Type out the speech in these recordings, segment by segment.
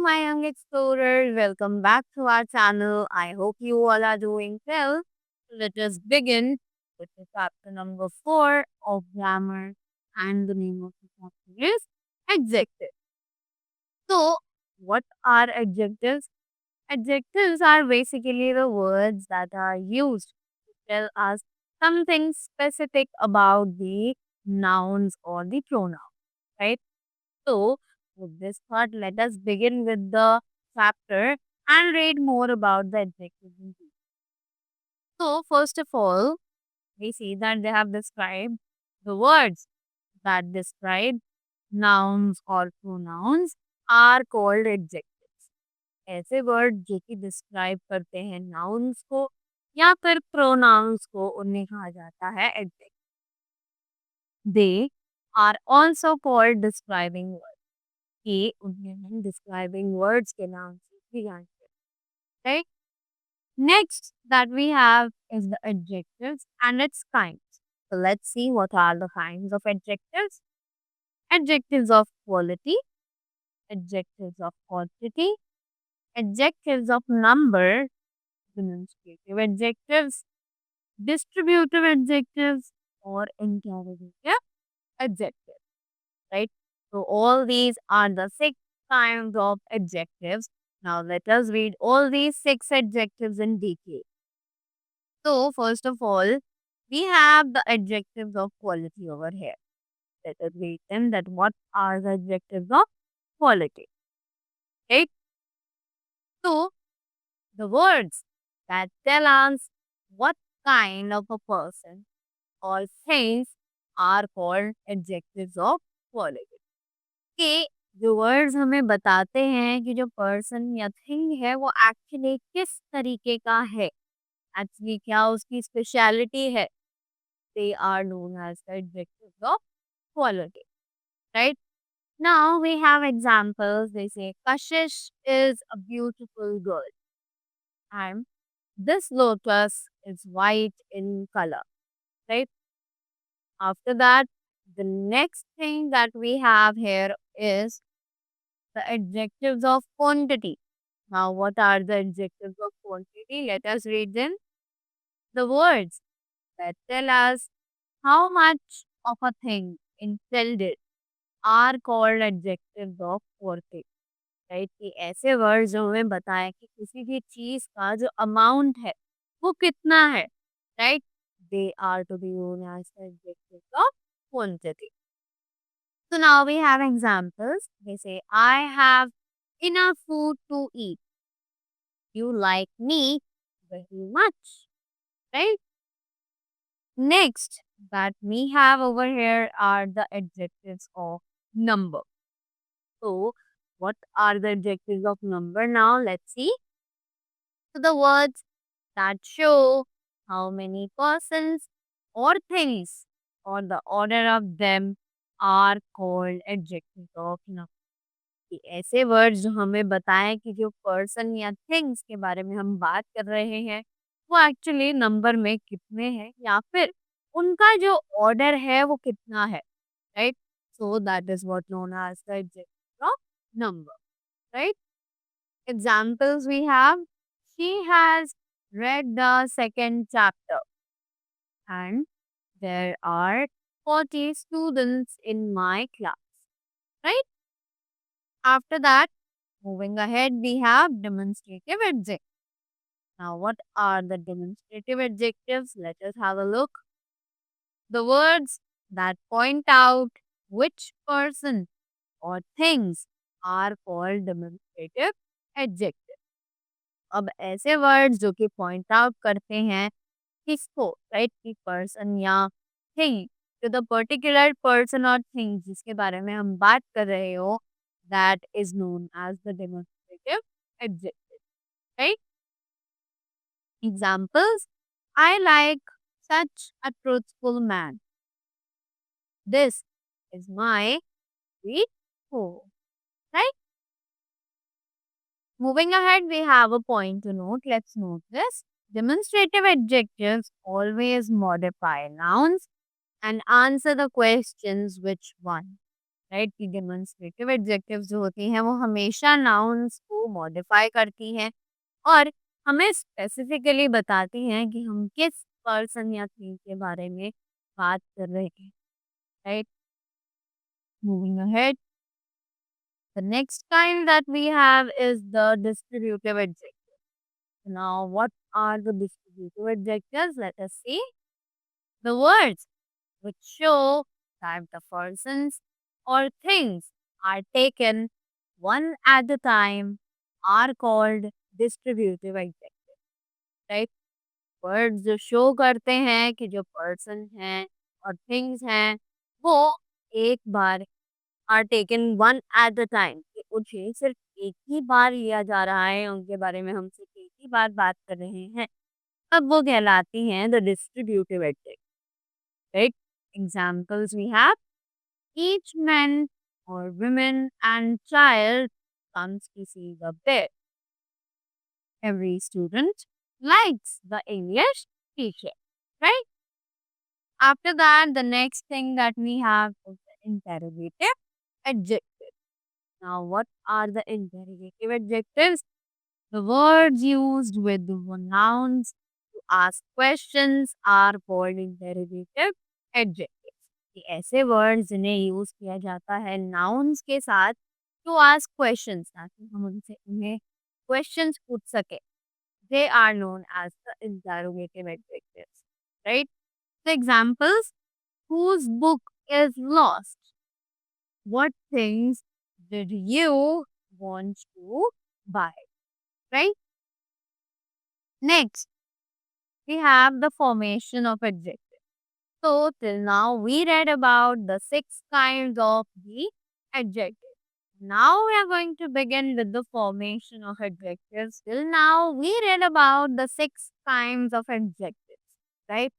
my young explorers. Welcome back to our channel. I hope you all are doing well. Let us begin with the chapter number 4 of grammar, and the name of the chapter is adjective. So, what are adjectives? Adjectives are basically the words that are used to tell us something specific about the nouns or the pronoun, right? So, with this thought, let us begin with the chapter and read more about the adjectives. in detail. So, first of all, we see that they have described the words that describe nouns or pronouns are called adjectives. ऐसे word जो कि describe करते हैं nouns को या फिर pronounce को उन्हें कहा जाता है adjective. They are also called describing word. कि उन्हें हम डिस्क्राइबिंग वर्ड्स के नाम से भी जानते हैं, right? Next that we have is the adjectives and its kinds. So let's see what are the kinds of adjectives. Adjectives of quality, adjectives of quantity, adjectives of number, demonstrative adjectives, distributive adjectives, or interrogative adjectives, right? So all these are the 6 kinds of adjectives. Now let us read all these 6 adjectives in detail. So first of all, we have the adjectives of quality over here. Let us read them, that what are the adjectives of quality, right? So the words that tell us what kind of a person or things are called adjectives of quality. कि जो words हमें बताते हैं कि जो person या thing है वो एक्चुअली किस तरीके का है, एक्चुअली क्या उसकी स्पेशलिटी है, they are known as the adjectives of quality, right? Now we have examples. They say Kashish is a beautiful girl and this lotus is white in color, right? After that, the next thing that we have here is the adjectives of quantity. Now, what are the adjectives of quantity? Let us read them. The words that tell us how much of a thing intended are called adjectives of quantity. Right, कि ऐसे word जो हमें बताएं कि किसी भी चीज का जो अमाउंट है वो कितना है, right, they are to be known as adjectives of quantity. So now we have examples. They say, I have enough food to eat. You like me very much, right? Next, that we have over here are the adjectives of number. So, what are the adjectives of number now? Let's see. So, the words that show how many persons or things or the order of them are called adjectives of number. कि ऐसे words जो हमें बताएं कि जो person या things के बारे में हम बात कर रहे हैं वो एक्चुअली नंबर में कितने हैं या फिर उनका जो ऑर्डर है वो कितना है, right? So that is what known as the adjective of number, right? Examples we have, she has read the second chapter and there are 40 students in my class, right? After that, moving ahead, we have demonstrative adjectives. Now, what are the demonstrative adjectives? Let us have a look. The words that point out which person or things are called demonstrative adjectives. अब ऐसे words जो कि point out करते हैं किसको, right, कि person या thing, तो द पर्टिकुलर पर्सन और थिंग जिसके बारे में हम बात कर रहे हो, that is known as the demonstrative adjective, right? Examples, I like such a truthful man. This is my sweet home, right? Moving ahead, we have a point to note. Let's note this. Demonstrative adjectives always modify nouns and answer the questions which one. Right? कि demonstrative adjectives जो होती हैं वो हमेशा nouns को modify करती हैं और हमें स्पेसिफिकली बताती हैं कि हम किस पर्सन या थिंग के बारे में बात कर रहे हैं, right? Moving ahead, the next kind that we have is the distributive adjective. Now, what are the distributive adjectives? Let us see. The words which show that the persons or things are taken one at a time are called distributive adjectives, right? Words जो show करते हैं कि जो person हैं और things हैं वो एक बार are taken one at a time, कि उन्हें सिर्फ एक ही बार लिया जा रहा है, उनके बारे में हम सिर्फ एक ही बार बात कर रहे हैं, तब वो कहलाती हैं the distributive adjective, right? Examples we have each man और women and child comes to see the bear. Every student likes the English teacher, right? After that, the next thing that we have is the interrogative adjective. Now, what are the interrogative adjectives? The words used with the nouns to ask questions are called interrogative adjectives. ये ऐसे words जिन्हें use किया जाता है nouns के साथ to ask questions, ताकि हम उनसे उन्हें क्वेश्चंस पूछ सके. They are known as the interrogative adjectives, right? The examples: whose book is lost? What things did you want to buy? Right? Next, we have the formation of adjectives. So, till now we read about the 6 kinds of the adjectives. Now we are going to begin with the formation of adjectives. Till now we read about the 6 kinds of adjectives, right?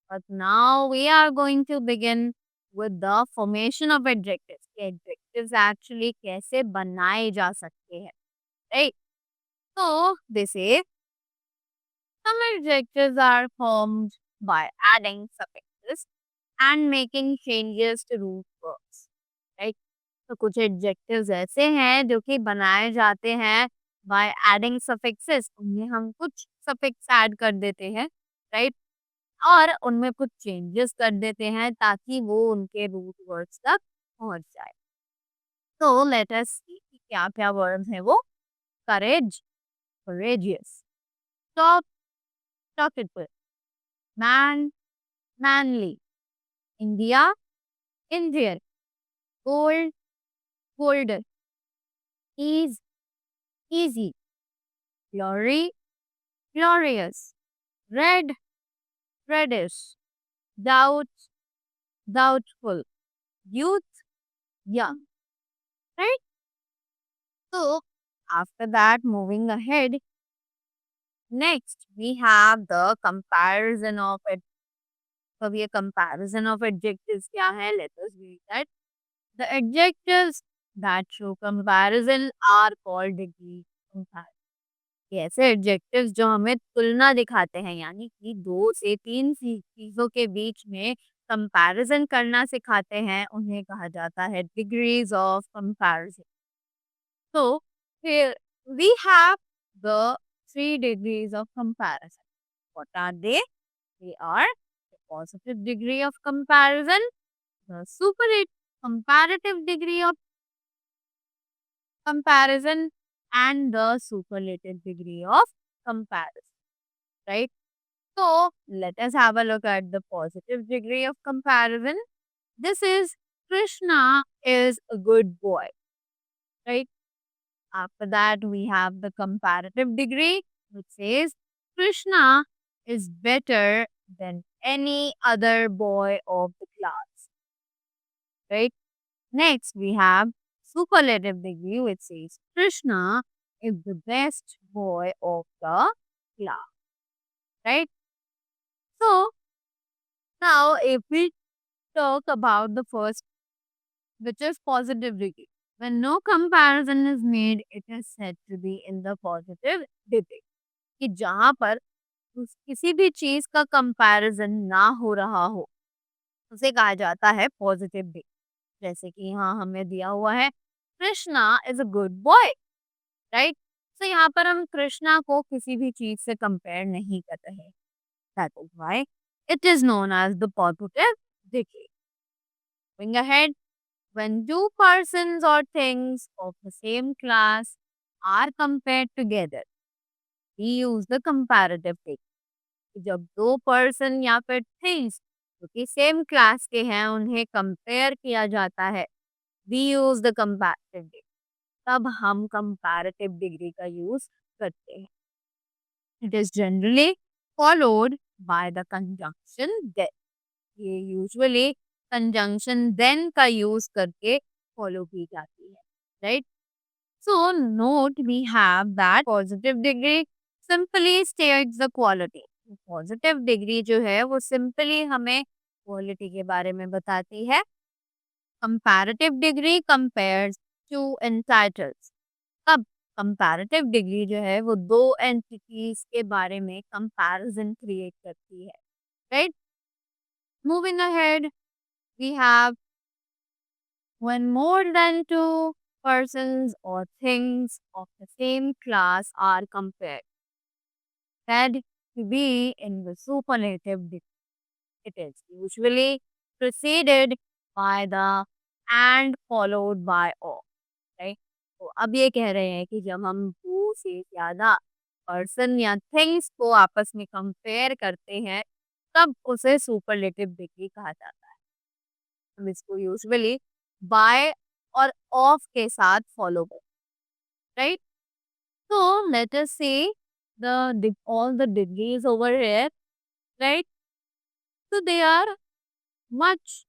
But now we are going to begin with the formation of adjectives. कि adjectives actually कैसे बनाए जा सकते हैं, right? So this is some adjectives are formed by adding suffixes and making changes to root verbs, right? तो कुछ adjectives ऐसे हैं जो कि बनाए जाते हैं बाय एडिंग सफिक्सेस, उनमें हम कुछ सफिक्स ऐड कर देते हैं, राइट? और उनमें कुछ चेंजेस कर देते हैं ताकि वो उनके रूट वर्ड्स तक पहुंच जाए. तो लेट अस सी कि क्या क्या वर्ड्स हैं वो. करेज, courageous, stop, talkative, man, manly, India, Indian, gold, golden, ease, easy, glory, glorious, red, reddish, doubt, doubtful, youth, young, right? So, after that, moving ahead, next we have the comparison of it. So, ये comparison of adjectives क्या है? Let us read that. The adjectives that show comparison are called degree comparison. ये ऐसे adjectives जो हमें तुलना दिखाते हैं, यानी कि 2 से 3 चीज़ों के बीच में कंपैरिजन करना सिखाते हैं, उन्हें कहा जाता है degrees of comparison. So here we have the 3 degrees of comparison. What are they? They are the positive degree of comparison, the superlative comparative degree of comparison, and the superlative degree of comparison, right? So let us have a look at the positive degree of comparison. This is Krishna is a good boy, right? After that, we have the comparative degree, which says Krishna is better than any other boy of the class, right? Next, we have superlative degree, which says Krishna is the best boy of the class, right? So, now if we talk about the first, which is positive degree. When no comparison is made, it is said to be in the positive degree. कि जहाँ पर किसी भी चीज का comparison ना हो रहा हो, उसे कहा जाता है पॉजिटिव डिग्री, जैसे कि यहाँ हमें दिया हुआ है Krishna is a good boy, right. तो यहाँ पर हम कृष्णा को किसी भी चीज से कंपेयर नहीं कर रहे। That is why it is known as the positive degree. Going ahead, when two persons or things of the same class are compared together, we use the comparative degree। जब दो पर्सन या फिर things जो कि same class के हैं उन्हें compare किया जाता है, we use the comparative degree. तब हम कंपैरेटिव डिग्री का यूज करते हैं। It is generally followed by the conjunction than. ये यूजुअली कंजंक्शन देन का यूज करके फॉलो की जाती है, right. So note we have that positive degree simply states the quality. Positive degree जो है वो सिंपली हमें क्वालिटी के बारे में बताती है। Comparative degree compares to entitles. कब कंपैरेटिव डिग्री जो है वो दो एंटिटीज के बारे में कंपैरिजन क्रिएट करती है, right. Moving ahead, we have when more than two persons or things of the same class are compared, said to be in the superlative degree. It is usually preceded by the and followed by or, right? तो अब ये कह रहे हैं कि जब हम दो से ज्यादा पर्सन या थिंग्स को आपस में कंपेयर करते हैं तब उसे सुपरलेटिव डिग्री कहा जाता है। हम इसको यूजुअली बाय और ऑफ के साथ फॉलो करते हैं, right. So let us see all the degrees over here, right? So they are much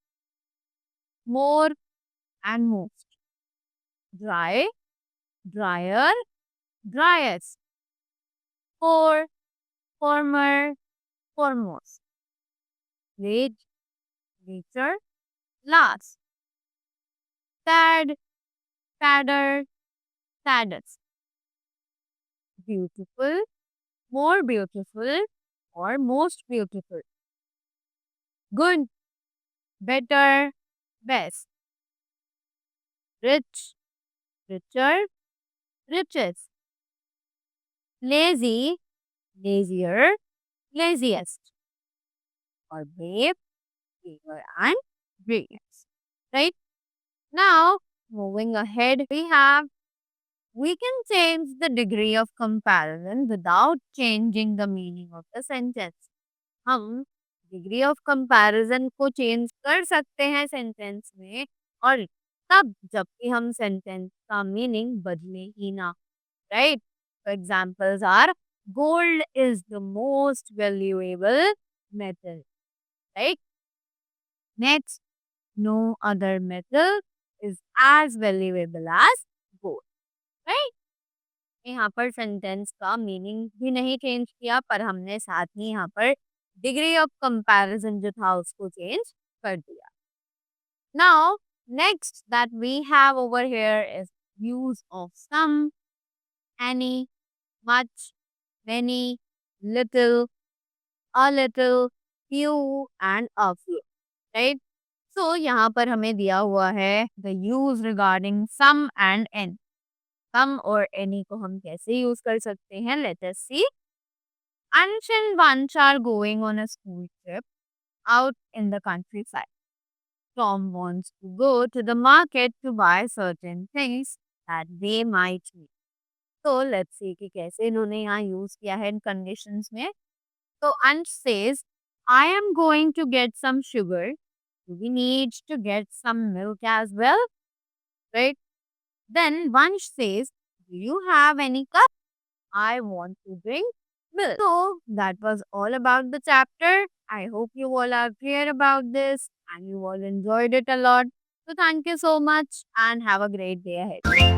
more and most. Dry, drier, driest. For, former, foremost. Late, later, last. Sad, sadder, saddest. Beautiful, more beautiful, or most beautiful. Good, better, best. Rich, richer, richest. Lazy, lazier, laziest. Or brave, braver, and bravest. Right? Now, moving ahead, we can change the degree of comparison without changing the meaning of the sentence. हम degree of comparison को change कर सकते हैं sentence में, और तब जबकि हम सेंटेंस का मीनिंग बदले ही ना, right. For examples are gold is the most valuable metal, right. Next, no other metal is as valuable as gold, right. यहाँ पर सेंटेंस का मीनिंग भी नहीं चेंज किया पर हमने साथ ही यहाँ पर डिग्री ऑफ कंपैरिजन जो था उसको चेंज कर दिया। Now next that we have over here is use of some, any, much, many, little, a little, few and a few, right. So यहाँ पर हमें दिया हुआ है the use regarding some and any. Some और any को हम कैसे यूज कर सकते हैं, let us see. Ansh and Vansh are going on a school trip out in the countryside. Tom wants to go to the market to buy certain things that they might need. So let's see कि कैसे इन्होंने यहाँ use किया है इन conditions में। तो Ansh says, I am going to get some sugar. Do we need to get some milk as well? Right? Then Vansh says, do you have any cup? I want to drink milk. So that was all about the chapter. I hope you all are clear about this and you all enjoyed it a lot. So thank you so much and have a great day ahead.